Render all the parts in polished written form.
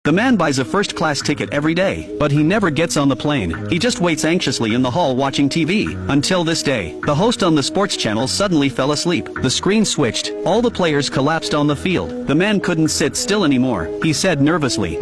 The man buys a first-class ticket every day, but he never gets on the plane. He just waits anxiously in the hall watching TV. Until this day, the host on the sports channel suddenly fell asleep. The screen switched. All the players collapsed on the field. The man couldn't sit still anymore. He said nervously.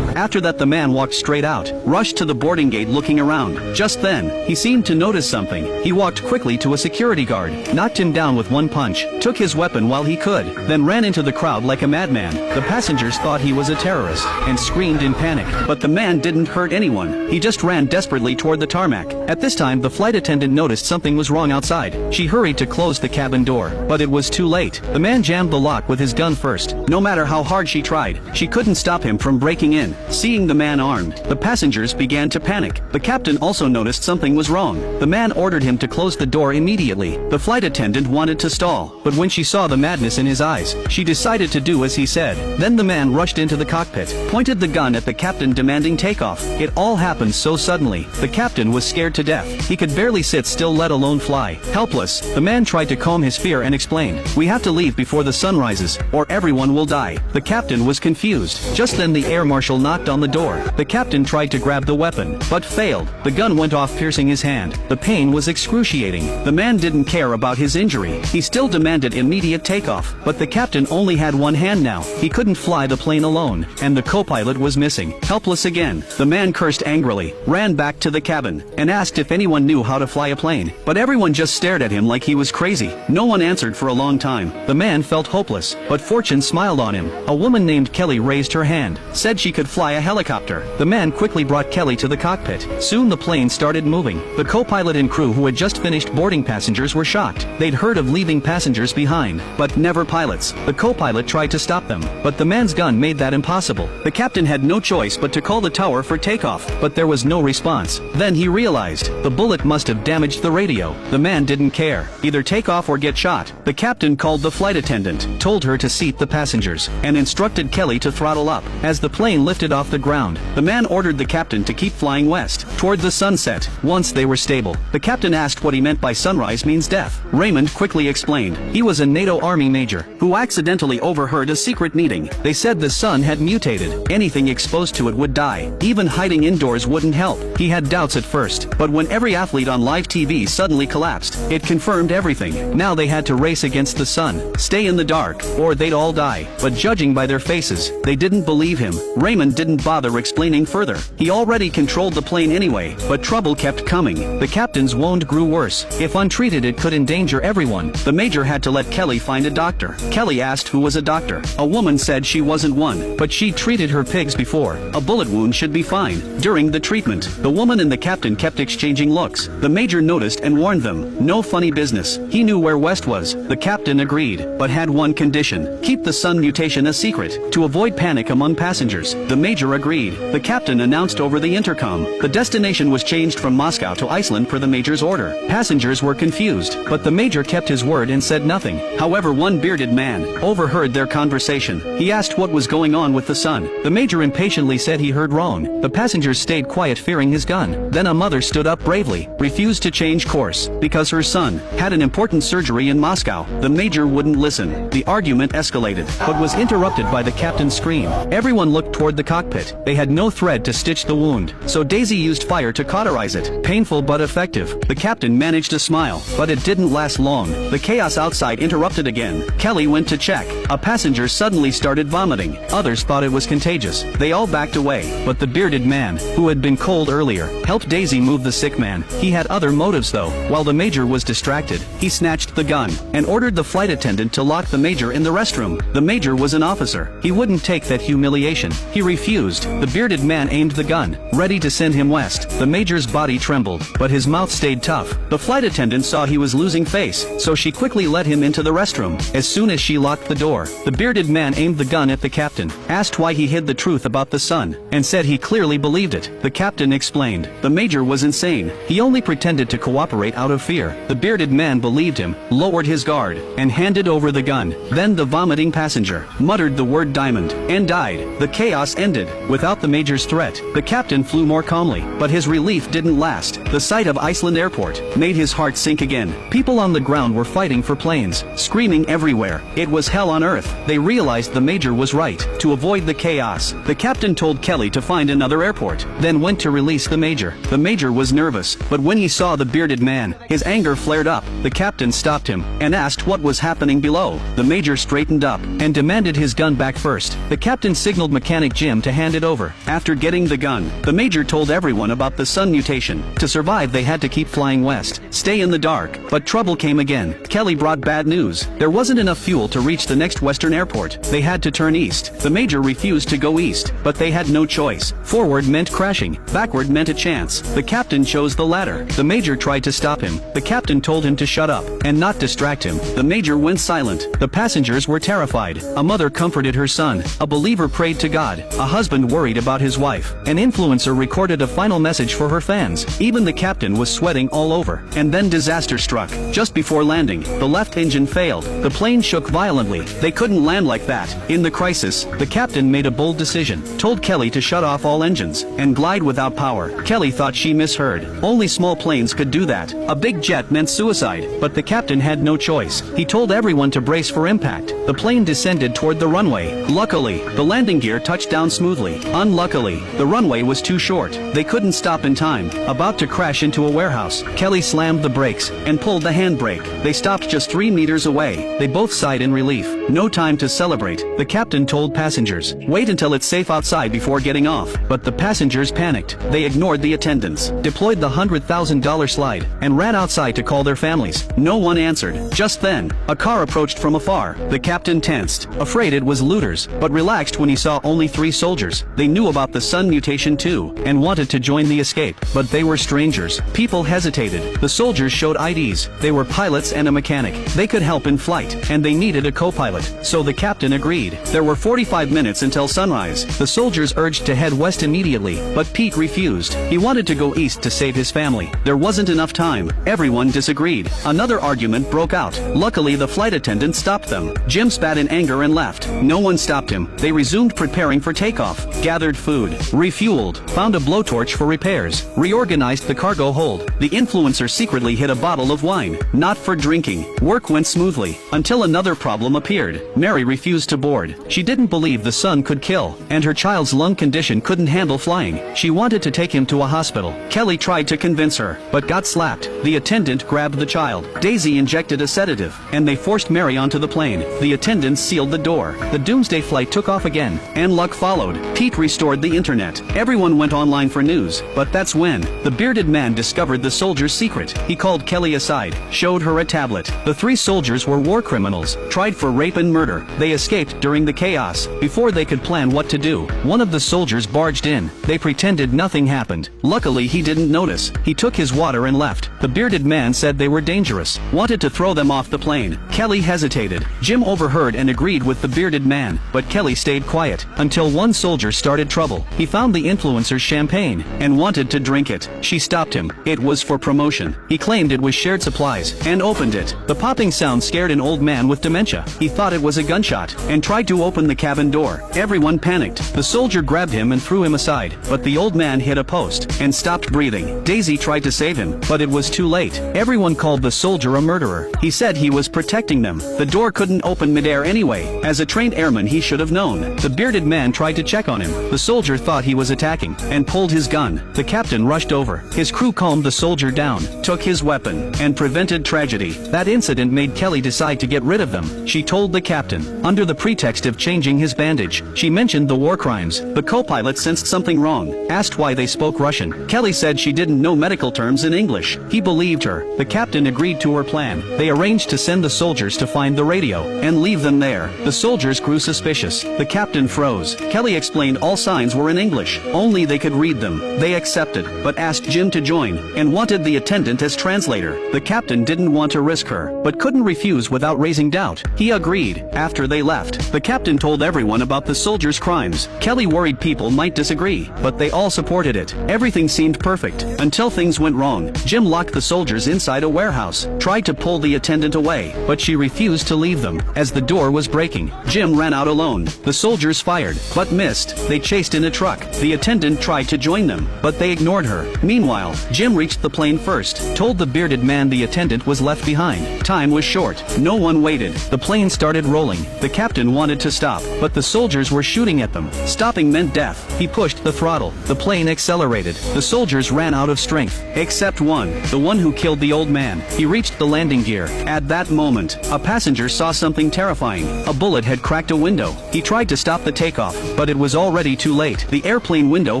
After that, the man walked straight out, rushed to the boarding gate looking around. Just then, he seemed to notice something. He walked quickly to a security guard, knocked him down with one punch, took his weapon while he could, then ran into the crowd like a madman. The passengers thought he was a terrorist, and screamed in panic. But the man didn't hurt anyone. He just ran desperately toward the tarmac. At this time, the flight attendant noticed something was wrong outside. She hurried to close the cabin door, but it was too late. The man jammed the lock with his gun first. No matter how hard she tried, she couldn't stop him from breaking in. Seeing the man armed, the passengers began to panic. The captain also noticed something was wrong. The man ordered him to close the door immediately. The flight attendant wanted to stall, but when she saw the madness in his eyes, she decided to do as he said. Then the man rushed into the cockpit, pointed the gun at the captain demanding takeoff. It all happened so suddenly. The captain was scared to death. He could barely sit still, let alone fly. Helpless, the man tried to calm his fear and explained, "We have to leave before the sun rises, or everyone will die." The captain was confused. Just then the air marshal knocked on the door. The captain tried to grab the weapon, but failed. The gun went off, piercing his hand. The pain was excruciating. The man didn't care about his injury. He still demanded immediate takeoff, but the captain only had one hand now. He couldn't fly the plane alone, and the co-pilot was missing. Helpless again, the man cursed angrily, ran back to the cabin, and asked if anyone knew how to fly a plane. But everyone just stared at him like he was crazy. No one answered for a long time. The man felt hopeless, but fortune smiled on him. A woman named Kelly raised her hand, said she could fly a helicopter. The man quickly brought Kelly to the cockpit. Soon the plane started moving. The co-pilot and crew who had just finished boarding passengers were shocked. They'd heard of leaving passengers behind, but never pilots. The co-pilot tried to stop them, but the man's gun made that impossible. The captain had no choice but to call the tower for takeoff, but there was no response. Then he realized, the bullet must have damaged the radio. The man didn't care. Either take off or get shot. The captain called the flight attendant, told her to seat the passengers, and instructed Kelly to throttle up. As the plane lifted off the ground, the man ordered the captain to keep flying west, toward the sunset. Once they were stable, the captain asked what he meant by sunrise means death. Raymond quickly explained. He was a NATO army major, who accidentally overheard a secret meeting. They said the sun had mutated. Anything exposed to it would die. Even hiding indoors wouldn't help. He had doubts at first, but when every athlete on live TV suddenly collapsed, it confirmed everything. Now they had to race against the sun, stay in the dark, or they'd all die. But judging by their faces, they didn't believe him. Raymond didn't bother explaining further. He already controlled the plane anyway, but trouble kept coming. The captain's wound grew worse. If untreated, it could endanger everyone. The major had to let Kelly find a doctor. Kelly asked who was a doctor. A woman said she wasn't one, but she treated her pigs before. A bullet wound should be fine. During the treatment, the woman and the captain kept exchanging looks. The major noticed and warned them, no funny business. He knew where west was. The captain agreed, but had one condition: keep the sun mutation a secret, to avoid panic among passengers. The major agreed. The captain announced over the intercom. The destination was changed from Moscow to Iceland per the major's order. Passengers were confused, but the major kept his word and said nothing. However, one bearded man overheard their conversation. He asked what was going on with the sun. The major impatiently said he heard wrong. The passengers stayed quiet, fearing his gun. Then a mother stood up bravely, refused to change course, because her son had an important surgery in Moscow. The major wouldn't listen. The argument escalated, but was interrupted by the captain's scream. Everyone looked toward the cockpit. They had no thread to stitch the wound, so Daisy used fire to cauterize it. Painful but effective. The captain managed to smile, but it didn't last long. The chaos outside interrupted again. Kelly went to check. A passenger suddenly started vomiting. Others thought it was contagious. They all backed away, but the bearded man, who had been cold earlier, helped Daisy move the sick man. He had other motives though. While the major was distracted, he snatched the gun, and ordered the flight attendant to lock the major in the restroom. The major was an officer. He wouldn't take that humiliation. He refused. The bearded man aimed the gun, ready to send him west. The major's body trembled, but his mouth stayed tough. The flight attendant saw he was losing face, so she quickly let him into the restroom. As soon as she locked the door, the bearded man aimed the gun at the captain, asked why he hid the truth about the sun, and said he clearly believed it. The captain explained. The major was insane. He only pretended to cooperate out of fear. The bearded man believed him, lowered his guard, and handed over the gun. Then the vomiting passenger muttered the word diamond, and died. The chaos ended. ended. Without the major's threat, the captain flew more calmly, but his relief didn't last. The sight of Iceland airport made his heart sink again. People on the ground were fighting for planes, screaming everywhere. It was hell on earth. They realized the major was right. To avoid the chaos, the captain told Kelly to find another airport, then went to release the major. The major was nervous, but when he saw the bearded man, his anger flared up. The captain stopped him and asked what was happening below. The major straightened up and demanded his gun back first. The captain signaled mechanic Jim to hand it over. After getting the gun, the major told everyone about the sun mutation. To survive, they had to keep flying west, stay in the dark. But trouble came again. Kelly brought bad news. There wasn't enough fuel to reach the next western airport. They had to turn east. The major refused to go east, but they had no choice. Forward meant crashing, backward meant a chance. The captain chose the latter. The major tried to stop him. The captain told him to shut up and not distract him. The major went silent. The passengers were terrified. A mother comforted her son. A believer prayed to God. A husband worried about his wife. An influencer recorded a final message for her fans. Even the captain was sweating all over. And then disaster struck. Just before landing, the left engine failed. The plane shook violently. They couldn't land like that. In the crisis, the captain made a bold decision. Told Kelly to shut off all engines and glide without power. Kelly thought she misheard. Only small planes could do that. A big jet meant suicide. But the captain had no choice. He told everyone to brace for impact. The plane descended toward the runway. Luckily, the landing gear touched down smoothly. Unluckily, the runway was too short. They couldn't stop in time. About to crash into a warehouse, Kelly slammed the brakes and pulled the handbrake. They stopped just 3 meters away. They both sighed in relief. No time to celebrate. The captain told passengers, "Wait until it's safe outside before getting off." But the passengers panicked. They ignored the attendants, deployed the $100,000 slide, and ran outside to call their families. No one answered. Just then, a car approached from afar. The captain tensed, afraid it was looters, but relaxed when he saw only 3 soldiers. They knew about the sun mutation too, and wanted to join the escape. But they were strangers. People hesitated. The soldiers showed IDs. They were pilots and a mechanic. They could help in flight, and they needed a co-pilot. So the captain agreed. There were 45 minutes until sunrise. The soldiers urged to head west immediately, but Pete refused. He wanted to go east to save his family. There wasn't enough time. Everyone disagreed. Another argument broke out. Luckily, the flight attendant stopped them. Jim spat in anger and left. No one stopped him. They resumed preparing for takeoff, gathered food, refueled, found a blowtorch for repairs, reorganized the cargo hold. The influencer secretly hid a bottle of wine, not for drinking. Work went smoothly, until another problem appeared. Mary refused to board. She didn't believe the sun could kill, and her child's lung condition couldn't handle flying. She wanted to take him to a hospital. Kelly tried to convince her, but got slapped. The attendant grabbed the child. Daisy injected a sedative, and they forced Mary onto the plane. The attendants sealed the door. The doomsday flight took off again, and luck followed. Pete restored the internet. Everyone went online for news, but that's when the bearded man discovered the soldier's secret. He called Kelly aside, showed her a tablet. The 3 soldiers were war criminals, tried for rape and murder. They escaped during the chaos. Before they could plan what to do, one of the soldiers barged in. They pretended nothing happened. Luckily, he didn't notice. He took his water and left. The bearded man said they were dangerous, wanted to throw them off the plane. Kelly hesitated. Jim overheard and agreed with the bearded man, but Kelly stayed quiet until one soldier started trouble. He found the influencer's champagne and wanted to drink it. She stopped him. It was for promotion. He claimed it was shared supplies and opened it. The popping sound scared an old man with dementia. He thought it was a gunshot and tried to open the cabin door. Everyone panicked. The soldier grabbed him and threw him aside, but the old man hit a post and stopped breathing. Daisy tried to save him, but it was too late. Everyone called the soldier a murderer. He said he was protecting them. The door couldn't open midair anyway. As a trained airman, he should have known. The bearded man tried to check on him. The soldier thought he was attacking and pulled his gun. The captain rushed over. His crew calmed the soldier down, took his weapon, and prevented tragedy. That incident made Kelly decide to get rid of them. She told the captain, under the pretext of changing his bandage. She mentioned the war crimes. The co-pilot sensed something wrong, asked why they spoke Russian. Kelly said she didn't know medical terms in English. He believed her. The captain agreed to her plan. They arranged to send the soldiers to find the radio and leave them there. The soldiers grew suspicious. The captain froze. Kelly explained all signs were in English. Only they could read them. They accepted, but asked Jim to join, and wanted the attendant as translator. The captain didn't want to risk her, but couldn't refuse without raising doubt. He agreed. After they left, the captain told everyone about the soldiers' crimes. Kelly worried people might disagree, but they all supported it. Everything seemed perfect, until things went wrong. Jim locked the soldiers inside a warehouse, tried to pull the attendant away, but she refused to leave them. As the door was breaking, Jim ran out alone. The soldiers fired, but missed. They chased in a truck. The attendant tried to join them, but they ignored her. Meanwhile, Jim reached the plane first, told the bearded man the attendant was left behind. Time was short. No one waited. The plane started rolling. The captain wanted to stop, but the soldiers were shooting at them. Stopping meant death. He pushed the throttle. The plane accelerated. The soldiers ran out of strength. Except one. The one who killed the old man. He reached the landing gear. At that moment, a passenger saw something terrifying. A bullet had cracked a window. He tried to stop the takeoff, but it was already too late. The airplane window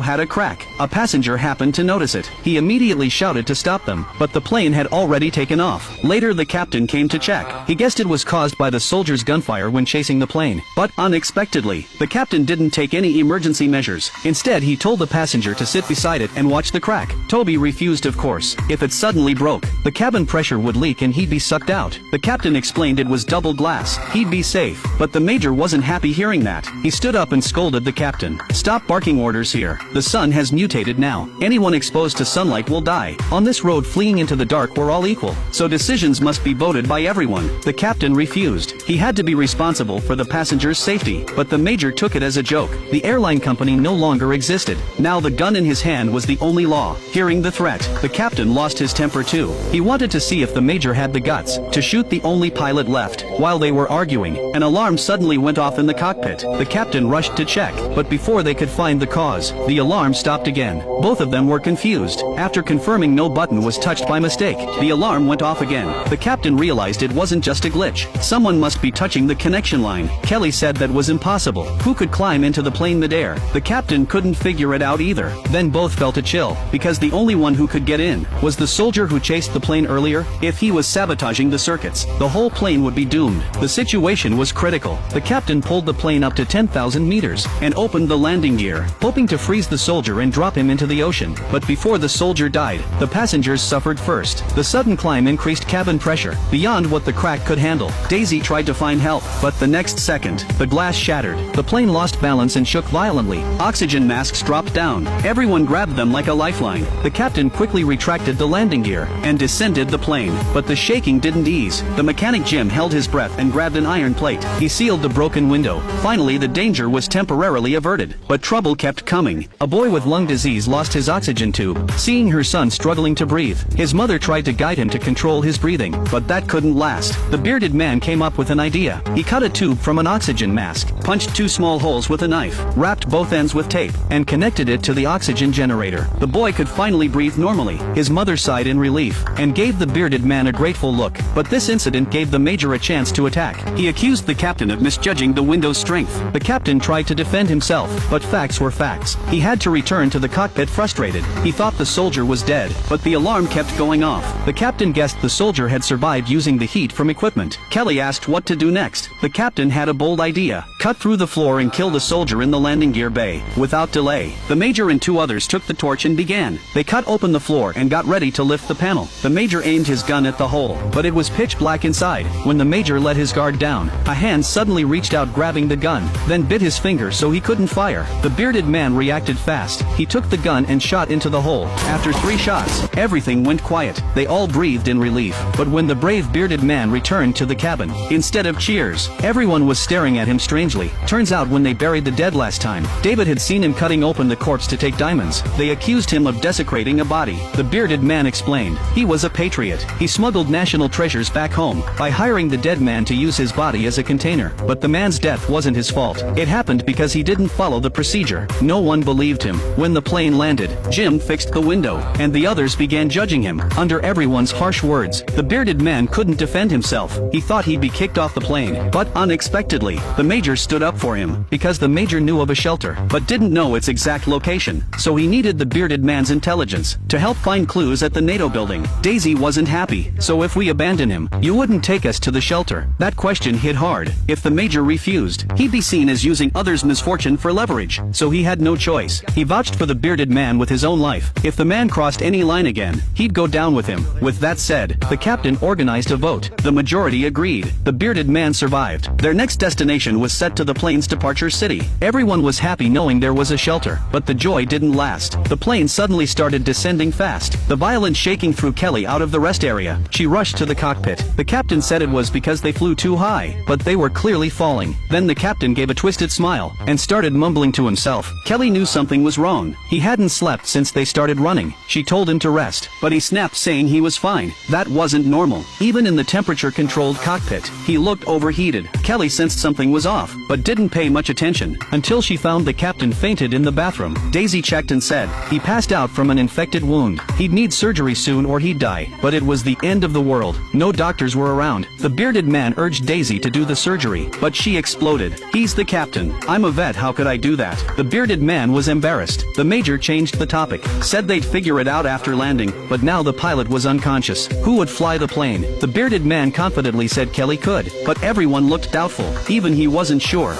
had a crack. A passenger happened to notice it. He immediately shouted to stop them, but the plane had already taken off. Later the captain came to check. He guessed it was caused by the soldiers' gunfire when chasing the plane. But unexpectedly, the captain didn't take any emergency measures. Instead, he told the passenger to sit beside it and watch the crack. Toby refused, of course. If it suddenly broke, the cabin pressure would leak and he'd be sucked out. The captain explained it was double glass. He'd be safe. But the major wasn't happy hearing that. He stood up and scolded the captain. "Stop barking orders here. The sun has mutated now. Anyone exposed to sunlight will die. On this road fleeing into the dark we're all equal. So decisions must be voted by everyone." The captain refused. He had to be responsible for the passengers' safety. But the major took it as a joke. The airline company no longer existed. Now the gun in his hand was the only law. Hearing the threat, the captain lost his temper too. He wanted to see if the major had the guts to shoot the only pilot left. While they were arguing, an alarm suddenly went off in the cockpit. The captain rushed to check, but before they could find the cause, the alarm stopped again. Both of them were confused. After confirming no button was touched by mistake, the alarm went off again. The captain realized it wasn't just a glitch. Someone must be touching the connection line. Kelly said that was impossible. Who could climb into the plane midair? The captain couldn't figure it out either. Then both felt a chill, because the only one who could get in was the soldier who chased the plane earlier. If he was sabotaging the circuits, the whole plane would be doomed. The situation was critical. The captain pulled the plane up to 10,000 meters and opened the landing gear, hoping to freeze the soldier and drop him into the ocean. But before the soldier died, the passengers suffered first. The sudden climb increased cabin pressure beyond what the crack could handle. Daisy tried to find help, but the next second, the glass shattered. The plane lost balance and shook violently. Oxygen masks dropped down. Everyone grabbed them like a lifeline. The captain quickly retracted the landing gear and descended the plane, but the shaking didn't ease. The mechanic Jim held his breath and grabbed an iron plate. He sealed the broken window. Finally, the danger was temporarily averted, but trouble kept coming. A boy with lung disease lost his oxygen tube. Seeing her son struggling to breathe, his mother tried to guide him to control his breathing, but that couldn't last. The bearded man came up with an idea. He cut a tube from an oxygen mask, punched 2 small holes with a knife, wrapped both ends with tape, and connected it to the oxygen generator. The boy could finally breathe normally. His mother sighed in relief, and gave the bearded man a grateful look. But this incident gave the major a chance to attack. He accused the captain of misjudging the window's strength. The captain tried to defend himself, but facts were facts. He had to return to the cockpit frustrated. He thought the soldier was dead, but the alarm kept going off. The captain guessed the soldier had survived using the heat from equipment. Kelly asked what to do next. The captain had a bold idea. Cut through the floor and kill the soldier in the landing gear bay. Without delay, the major and 2 others took the torch and began. They cut open the floor and got ready to lift the panel. The major aimed his gun at the hole, but it was pitch black inside. When the major let his guard down, a hand suddenly reached out grabbing the gun, then bit his finger so he couldn't fire. The bearded man reacted fast. He took the gun and shot into the hole. After 3 shots, everything went quiet. They all breathed in relief. But when the brave bearded man returned to the cabin, instead of cheers, everyone was staring at him strangely. Turns out when they buried the dead last time, David had seen him cutting open the corpse to take diamonds. They accused him of desecrating a body. The bearded man explained. He was a patriot. He smuggled national treasures back home by hiring the dead man to use his body as a container. But the man's death wasn't his fault. It happened because he didn't follow the procedure. No one believed him. When the plane landed, Jim fixed the window, and the others began judging him. Under everyone's harsh words, the bearded man couldn't defend himself. He thought he'd be kicked off the plane. But unexpectedly, the major stood up for him, because the major knew of a shelter, but didn't know its exact location. So he needed the bearded man's intelligence to help find clues at the NATO building. Daisy wasn't happy. So if we abandon him, you wouldn't take us to the shelter. That question hit hard. If the major refused, he'd be seen as using others' misfortune for leverage. So he had no choice. He vouched for the bearded man with his own life. If the man crossed any line again, he'd go down with him. With that said, the captain organized a vote. The majority agreed. The bearded man survived. Their next destination was set to the plane's departure city. Everyone was happy knowing their there was a shelter, but the joy didn't last. The plane suddenly started descending fast, the violence shaking threw Kelly out of the rest area. She rushed to the cockpit. The captain said it was because they flew too high, but they were clearly falling. Then the captain gave a twisted smile, and started mumbling to himself. Kelly knew something was wrong. He hadn't slept since they started running. She told him to rest, but he snapped saying he was fine. That wasn't normal. Even in the temperature-controlled cockpit, he looked overheated. Kelly sensed something was off, but didn't pay much attention, until she found the captain fainted in the bathroom. Daisy checked and said, he passed out from an infected wound. He'd need surgery soon or he'd die, but it was the end of the world. No doctors were around. The bearded man urged Daisy to do the surgery, but she exploded. He's the captain. I'm a vet, how could I do that? The bearded man was embarrassed. The major changed the topic, said they'd figure it out after landing, but now the pilot was unconscious. Who would fly the plane? The bearded man confidently said Kelly could, but everyone looked doubtful. Even he wasn't sure.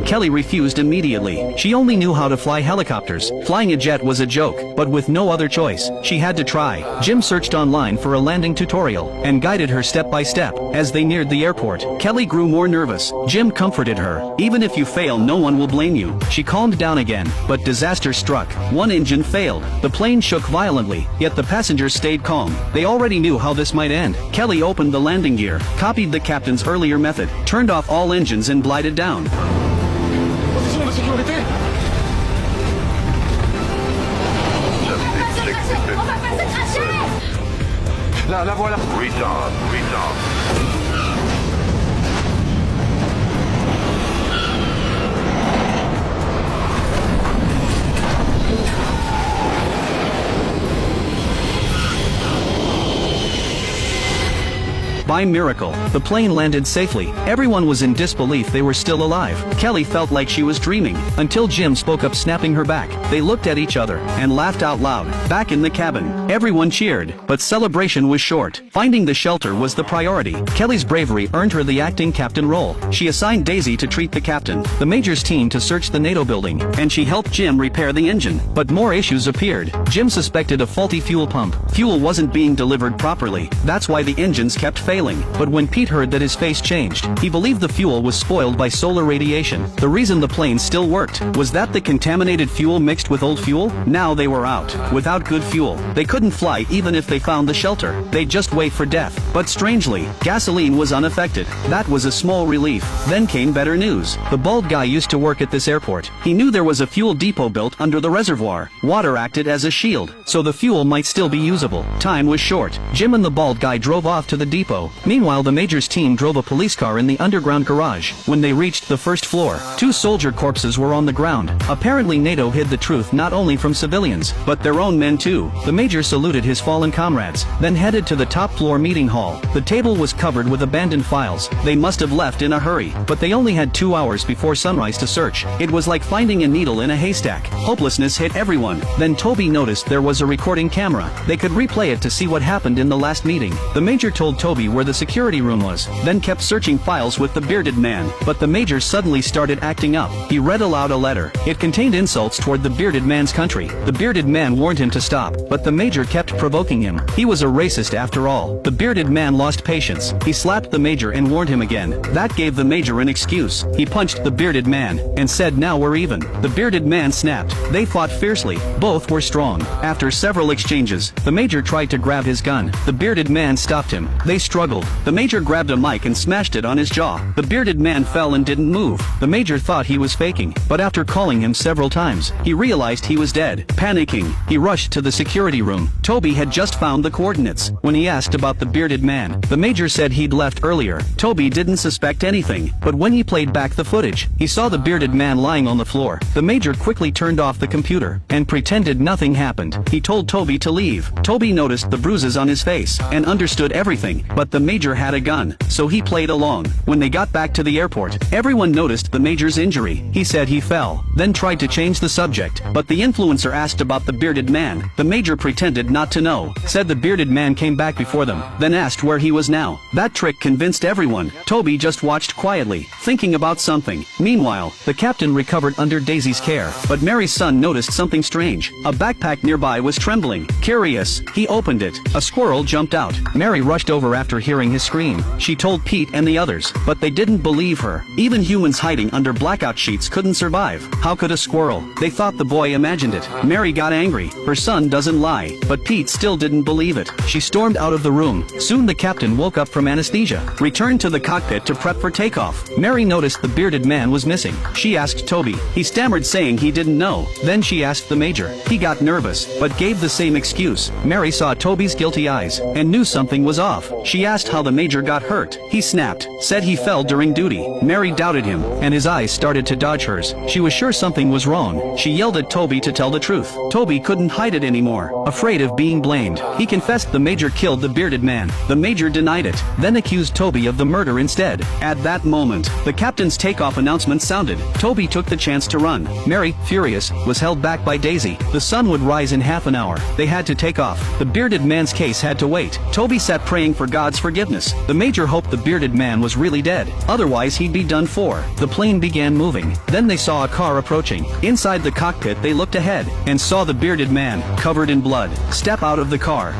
Kelly refused immediately. She only knew how to fly helicopters. Flying a jet was a joke, but with no other choice, she had to try. Jim searched online for a landing tutorial, and guided her step by step. As they neared the airport, Kelly grew more nervous. Jim comforted her. Even if you fail, no one will blame you. She calmed down again, but disaster struck. One engine failed. The plane shook violently, yet the passengers stayed calm. They already knew how this might end. Kelly opened the landing gear, copied the captain's earlier method, turned off all engines and glided down. La voilà. Retard. By miracle, the plane landed safely. Everyone was in disbelief they were still alive. Kelly felt like she was dreaming, until Jim spoke up, snapping her back. They looked at each other, and laughed out loud. Back in the cabin, everyone cheered, but celebration was short. Finding the shelter was the priority. Kelly's bravery earned her the acting captain role. She assigned Daisy to treat the captain, the major's team to search the NATO building, and she helped Jim repair the engine. But more issues appeared. Jim suspected a faulty fuel pump. Fuel wasn't being delivered properly. That's why the engines kept failing. But when Pete heard that, his face changed. He believed the fuel was spoiled by solar radiation. The reason the plane still worked was that the contaminated fuel mixed with old fuel. Now they were out. Without good fuel, they couldn't fly even if they found the shelter. They'd just wait for death. But strangely, gasoline was unaffected. That was a small relief. Then came better news. The bald guy used to work at this airport. He knew there was a fuel depot built under the reservoir. Water acted as a shield, so the fuel might still be usable. Time was short. Jim and the bald guy drove off to the depot. Meanwhile, the major's team drove a police car in the underground garage. When they reached the first floor, 2 soldier corpses were on the ground. Apparently NATO hid the truth not only from civilians, but their own men too. The major saluted his fallen comrades, then headed to the top floor meeting hall. The table was covered with abandoned files. They must have left in a hurry, but they only had 2 hours before sunrise to search. It was like finding a needle in a haystack. Hopelessness hit everyone. Then Toby noticed there was a recording camera. They could replay it to see what happened in the last meeting. The major told Toby where the security room was, then kept searching files with the bearded man. But the major suddenly started acting up. He read aloud a letter. It contained insults toward the bearded man's country. The bearded man warned him to stop, but the major kept provoking him. He was a racist after all. The bearded man lost patience. He slapped the major and warned him again. That gave the major an excuse. He punched the bearded man, and said, "Now we're even." The bearded man snapped. They fought fiercely. Both were strong. After several exchanges, the major tried to grab his gun. The bearded man stopped him. They struggled. The major grabbed a mic and smashed it on his jaw. The bearded man fell and didn't move. The major thought he was faking, but after calling him several times, he realized he was dead. Panicking, he rushed to the security room. Toby had just found the coordinates. When he asked about the bearded man, the major said he'd left earlier. Toby didn't suspect anything, but when he played back the footage, he saw the bearded man lying on the floor. The major quickly turned off the computer, and pretended nothing happened. He told Toby to leave. Toby noticed the bruises on his face, and understood everything, but the major had a gun, so he played along. When they got back to the airport, everyone noticed the major's injury. He said he fell, then tried to change the subject, but the influencer asked about the bearded man. The major pretended not to know, said the bearded man came back before them, then asked where he was now. That trick convinced everyone. Toby just watched quietly, thinking about something. Meanwhile, the captain recovered under Daisy's care, but Mary Mary's son noticed something strange. A backpack nearby was trembling. Curious, he opened it. A squirrel jumped out. Mary rushed over after hearing his scream. She told Pete and the others, but they didn't believe her. Even humans hiding under blackout sheets couldn't survive. How could a squirrel? They thought the boy imagined it. Mary got angry. Her son doesn't lie. But Pete still didn't believe it. She stormed out of the room. Soon the captain woke up from anesthesia, returned to the cockpit to prep for takeoff. Mary noticed the bearded man was missing. She asked Toby. He stammered, saying he didn't know. Then she asked the major. He got nervous, but gave the same excuse. Mary saw Toby's guilty eyes, and knew something was off. She asked how the major got hurt. He snapped, said he fell during duty. Mary doubted him, and his eyes started to dodge hers. She was sure something was wrong. She yelled at Toby to tell the truth. Toby couldn't hide it anymore, afraid of being blamed. He confessed the major killed the bearded man. The major denied it, then accused Toby of the murder instead. At that moment, the captain's takeoff announcement sounded. Toby took the chance to run. Mary, furious, was held back by Daisy. The sun would rise in half an hour. They had to take off. The bearded man's case had to wait. Toby sat praying for God's forgiveness. The major hoped the bearded man was really dead. Otherwise he'd be done for. The plane began moving. Then they saw a car approaching. Inside the cockpit they looked ahead, and saw the bearded man, covered in blood, step out of the car.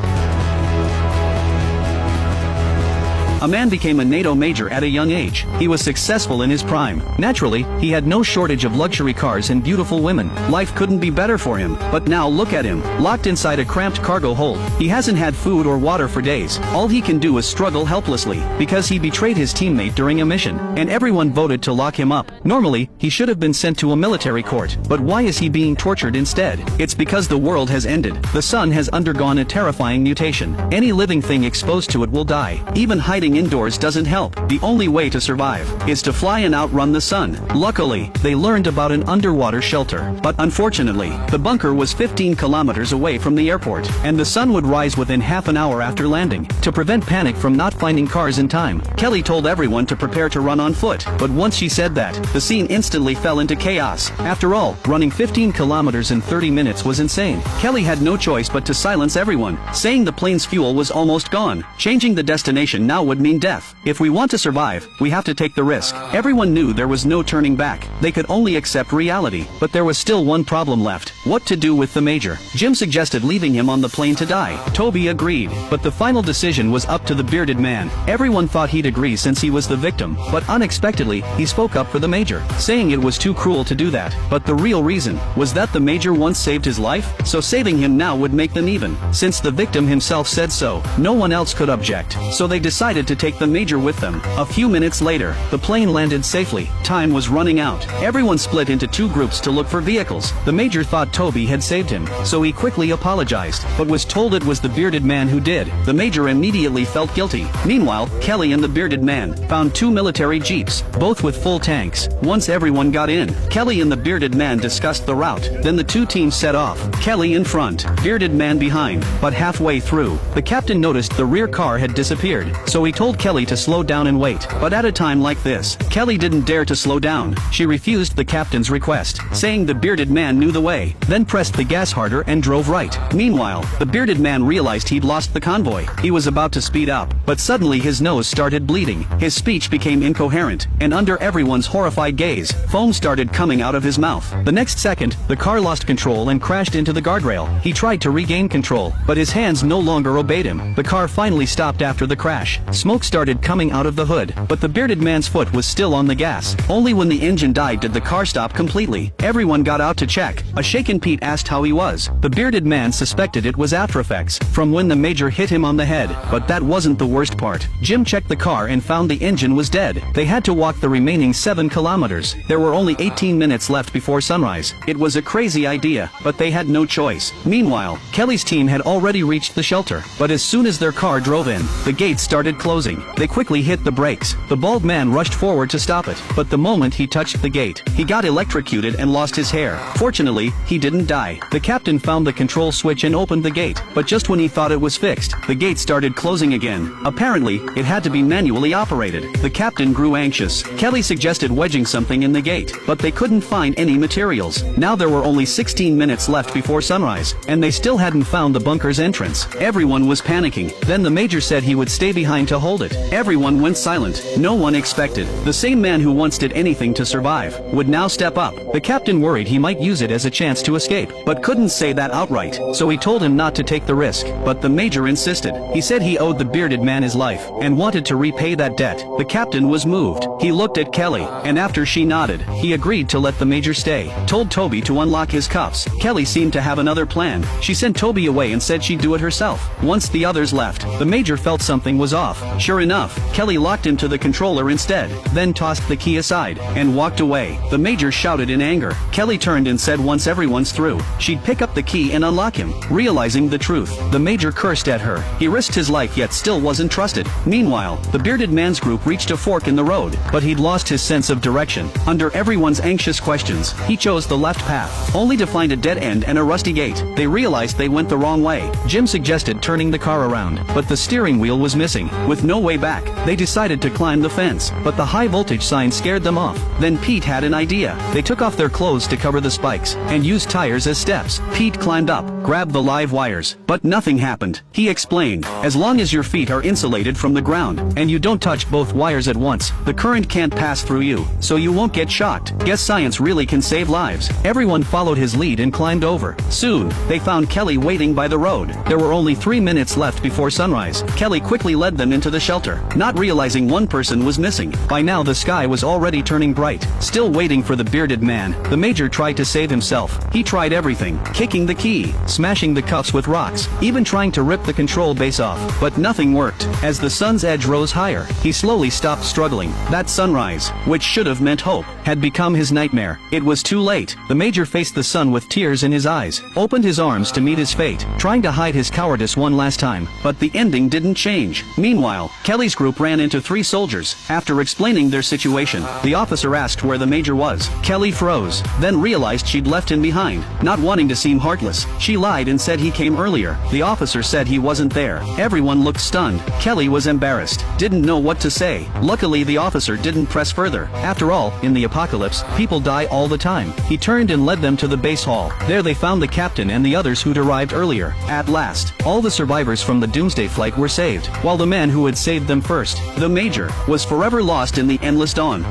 A man became a NATO major at a young age. He was successful in his prime. Naturally, he had no shortage of luxury cars and beautiful women. Life couldn't be better for him. But now look at him, locked inside a cramped cargo hold. He hasn't had food or water for days. All he can do is struggle helplessly, because he betrayed his teammate during a mission, and everyone voted to lock him up. Normally, he should have been sent to a military court. But why is he being tortured instead? It's because the world has ended. The sun has undergone a terrifying mutation. Any living thing exposed to it will die. Even hiding indoors doesn't help. The only way to survive is to fly and outrun the sun. Luckily, they learned about an underwater shelter. But unfortunately, the bunker was 15 kilometers away from the airport, and the sun would rise within half an hour after landing. To prevent panic from not finding cars in time, Kelly told everyone to prepare to run on foot. But once she said that, the scene instantly fell into chaos. After all, running 15 kilometers in 30 minutes was insane. Kelly had no choice but to silence everyone, saying the plane's fuel was almost gone. Changing the destination now would mean death. If we want to survive, we have to take the risk. Everyone knew there was no turning back. They could only accept reality. But there was still one problem left. What to do with the major? Jim suggested leaving him on the plane to die. Toby agreed. But the final decision was up to the bearded man. Everyone thought he'd agree since he was the victim. But unexpectedly, he spoke up for the major, saying it was too cruel to do that. But the real reason was that the major once saved his life, so saving him now would make them even. Since the victim himself said so, no one else could object. So they decided to take the major with them. A few minutes later, the plane landed safely. Time was running out. Everyone split into two groups to look for vehicles. The major thought Toby had saved him, so he quickly apologized, but was told it was the bearded man who did. The major immediately felt guilty. Meanwhile, Kelly and the bearded man found two military jeeps, both with full tanks. Once everyone got in, Kelly and the bearded man discussed the route. Then the two teams set off. Kelly in front, bearded man behind. But halfway through, the captain noticed the rear car had disappeared, so he told Kelly to slow down and wait. But at a time like this, Kelly didn't dare to slow down. She refused the captain's request, saying the bearded man knew the way, then pressed the gas harder and drove right. Meanwhile, the bearded man realized he'd lost the convoy. He was about to speed up, but suddenly his nose started bleeding. His speech became incoherent, and under everyone's horrified gaze, foam started coming out of his mouth. The next second, the car lost control and crashed into the guardrail. He tried to regain control, but his hands no longer obeyed him. The car finally stopped after the crash. Smoke started coming out of the hood, but the bearded man's foot was still on the gas. Only when the engine died did the car stop completely. Everyone got out to check. A shaken Pete asked how he was. The bearded man suspected it was after effects from when the major hit him on the head, but that wasn't the worst part. Jim checked the car and found the engine was dead. They had to walk the remaining 7 kilometers. There were only 18 minutes left before sunrise. It was a crazy idea, but they had no choice. Meanwhile, Kelly's team had already reached the shelter, but as soon as their car drove in, the gates started closing. They quickly hit the brakes. The bald man rushed forward to stop it, but the moment he touched the gate, he got electrocuted and lost his hair. Fortunately, he didn't die. The captain found the control switch and opened the gate, but just when he thought it was fixed, the gate started closing again. Apparently, it had to be manually operated. The captain grew anxious. Kelly suggested wedging something in the gate, but they couldn't find any materials. Now there were only 16 minutes left before sunrise, and they still hadn't found the bunker's entrance. Everyone was panicking. Then the major said he would stay behind to hold it. Everyone went silent. No one expected. The same man who once did anything to survive would now step up. The captain worried he might use it as a chance to escape, but couldn't say that outright, so he told him not to take the risk. But the major insisted. He said he owed the bearded man his life, and wanted to repay that debt. The captain was moved. He looked at Kelly, and after she nodded, he agreed to let the major stay. Told Toby to unlock his cuffs. Kelly seemed to have another plan. She sent Toby away and said she'd do it herself. Once the others left, the major felt something was off. Sure enough, Kelly locked him to the controller instead, then tossed the key aside, and walked away. The major shouted in anger. Kelly turned and said once everyone's through, she'd pick up the key and unlock him. Realizing the truth, the major cursed at her. He risked his life yet still wasn't trusted. Meanwhile, the bearded man's group reached a fork in the road, but he'd lost his sense of direction. Under everyone's anxious questions, he chose the left path, only to find a dead end and a rusty gate. They realized they went the wrong way. Jim suggested turning the car around, but the steering wheel was missing. With no way back, they decided to climb the fence, but the high voltage sign scared them off. Then Pete had an idea. They took off their clothes to cover the spikes, and used tires as steps. Pete climbed up, grabbed the live wires, but nothing happened. He explained, as long as your feet are insulated from the ground, and you don't touch both wires at once, the current can't pass through you, so you won't get shocked. Guess science really can save lives. Everyone followed his lead and climbed over. Soon, they found Kelly waiting by the road. There were only 3 minutes left before sunrise. Kelly quickly led them into the shelter, not realizing one person was missing. By now the sky was already turning bright. Still waiting for the bearded man, the major tried to save himself. He tried everything, kicking the key, smashing the cuffs with rocks, even trying to rip the control base off. But nothing worked. As the sun's edge rose higher, he slowly stopped struggling. That sunrise, which should have meant hope, had become his nightmare. It was too late. The major faced the sun with tears in his eyes, opened his arms to meet his fate, trying to hide his cowardice one last time, but the ending didn't change. Meanwhile, Kelly's group ran into 3 soldiers. After explaining their situation, the officer asked where the major was. Kelly froze, then realized she'd left him behind. Not wanting to seem heartless, she lied and said he came earlier. The officer said he wasn't there. Everyone looked stunned. Kelly was embarrassed, didn't know what to say. Luckily the officer didn't press further. After all, in the apocalypse, people die all the time. He turned and led them to the base hall. There they found the captain and the others who'd arrived earlier. At last, all the survivors from the doomsday flight were saved, while the man who had saved them first, the major, was forever lost in the endless dawn.